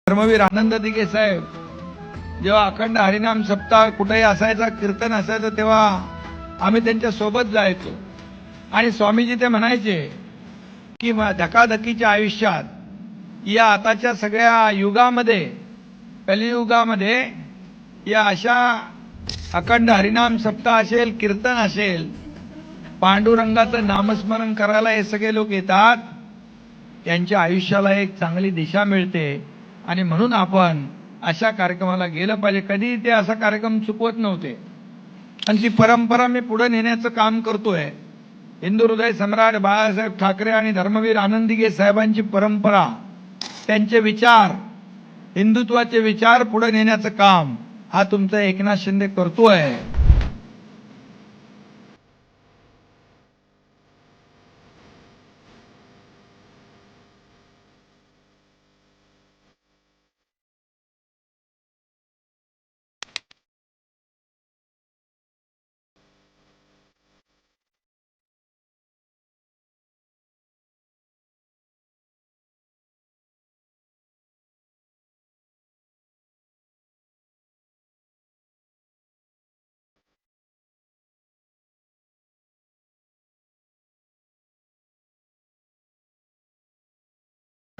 धर्मवीर आनंद दिघे साहेब जेव्हा अखंड हरिनाम सप्ताह कुठेही असायचा, कीर्तन असायचं, तेव्हा आम्ही त्यांच्या सोबत जायचो. आणि स्वामीजी ते म्हणायचे की धकाधकीच्या आयुष्यात, या आताच्या सगळ्या युगामध्ये, कलियुगामध्ये, या अशा अखंड हरिनाम सप्ताह असेल, कीर्तन असेल, पांडुरंगाचं नामस्मरण करायला हे सगळे लोक येतात, त्यांच्या आयुष्याला एक चांगली दिशा मिळते. आणि म्हणून आपण अशा कार्यक्रमाला गेलं पाहिजे. कधी ते असा कार्यक्रम चुकवत नव्हते आणि ती परंपरा मी पुढे नेण्याचं काम करतोय. हिंदू हृदय सम्राट बाळासाहेब ठाकरे आणि धर्मवीर आनंद दिघे साहेबांची परंपरा, त्यांचे विचार, हिंदुत्वाचे विचार पुढे नेण्याचं काम हा तुमचा एकनाथ शिंदे करतोय.